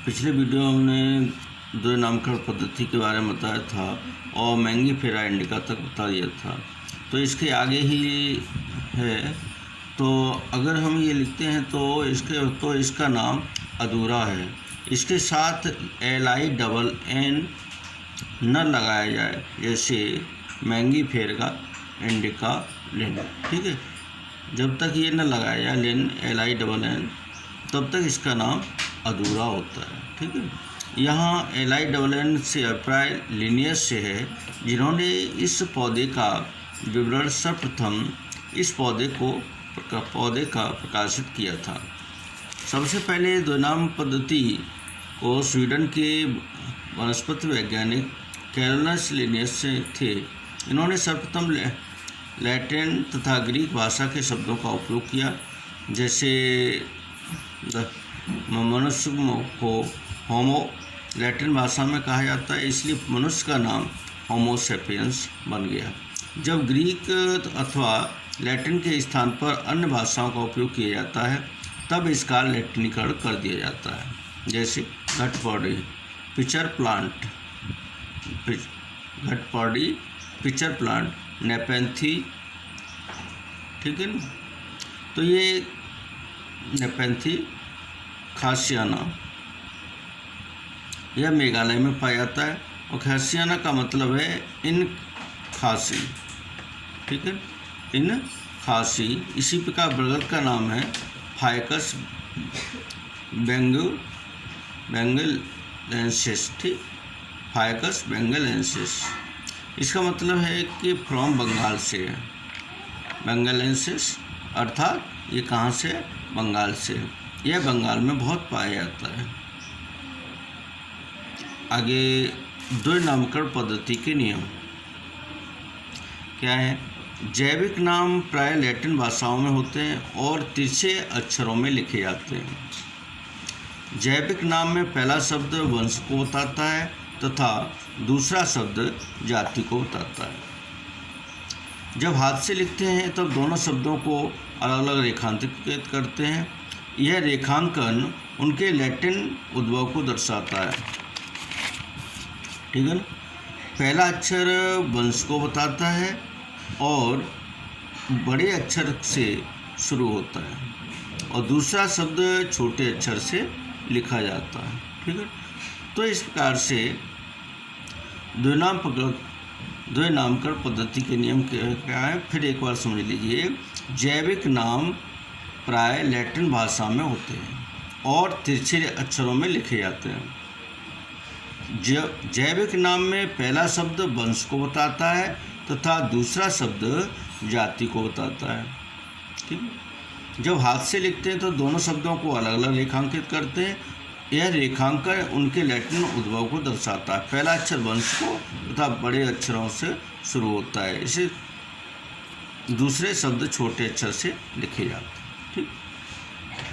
पिछले वीडियो में हमने द्वय नामकरण पद्धति के बारे में बताया था और मैंगीफेरा इंडिका तक बता दिया था। तो इसके आगे ही है, तो अगर हम ये लिखते हैं तो इसका नाम अधूरा है। इसके साथ LINN न लगाया जाए, जैसे मैंगीफेरा इंडिका लिन। ठीक है, जब तक ये न लगाया जाए लिन LINN तब तक इसका नाम अधूरा होता है। ठीक है, यहाँ LINN से अभिप्राय लिनियस से है, जिन्होंने इस पौधे का विवरण सर्वप्रथम इस पौधे का प्रकाशित किया था। सबसे पहले द्विनाम पद्धति को स्वीडन के वनस्पति वैज्ञानिक कैरोलस लिनियस से थे। इन्होंने सर्वप्रथम लैटिन तथा ग्रीक भाषा के शब्दों का उपयोग किया, जैसे मनुष्य को होमो लैटिन भाषा में कहा जाता है, इसलिए मनुष्य का नाम होमो सेपियंस बन गया। जब ग्रीक अथवा लैटिन के स्थान पर अन्य भाषाओं का उपयोग किया जाता है, तब इसका लैटिनीकरण कर दिया जाता है, जैसे घटपौडी पिचर प्लांट नेपेंथी। ठीक है ना, तो ये नेपेंथी खासियाना यह मेघालय में पाया जाता है, और खासियाना का मतलब है इन खासी। ठीक है, इन खासी। इसी प्रकार बरगद का नाम है फाइकस बेंगलेंसिस। ठीक, फाइकस बेंगलेंसिस, इसका मतलब है कि फ्रॉम बंगाल से है। बेंगलेंसिस अर्थात ये कहाँ से? बंगाल से। यह बंगाल में बहुत पाया जाता है। आगे द्वय नामकरण पद्धति के नियम क्या है? जैविक नाम प्राय लैटिन भाषाओं में होते हैं और तिरछे अक्षरों में लिखे जाते हैं। जैविक नाम में पहला शब्द वंश को बताता है तथा दूसरा शब्द जाति को बताता है। जब हाथ से लिखते हैं तब दोनों शब्दों को अलग अलग रेखांकित करते हैं। यह रेखांकन उनके लैटिन उद्भव को दर्शाता है। ठीक है ना, पहला अक्षर वंश को बताता है और बड़े अक्षर से शुरू होता है, और दूसरा शब्द छोटे अक्षर से लिखा जाता है। ठीक है, तो इस प्रकार से द्वय नामकरण पद्धति के नियम क्या है, फिर एक बार समझ लीजिए। जैविक नाम प्राय लैटिन भाषा में होते हैं और तिरछे अक्षरों में लिखे जाते हैं। जैविक नाम में पहला शब्द वंश को बताता है तथा दूसरा शब्द जाति को बताता है। ठीक, जब हाथ से लिखते हैं तो दोनों शब्दों को अलग अलग रेखांकित करते हैं। यह रेखांकन उनके लैटिन उद्भव को दर्शाता है। पहला अक्षर वंश को तथा बड़े अक्षरों से शुरू होता है, इसे दूसरे शब्द छोटे अक्षर से लिखे जाते हैं।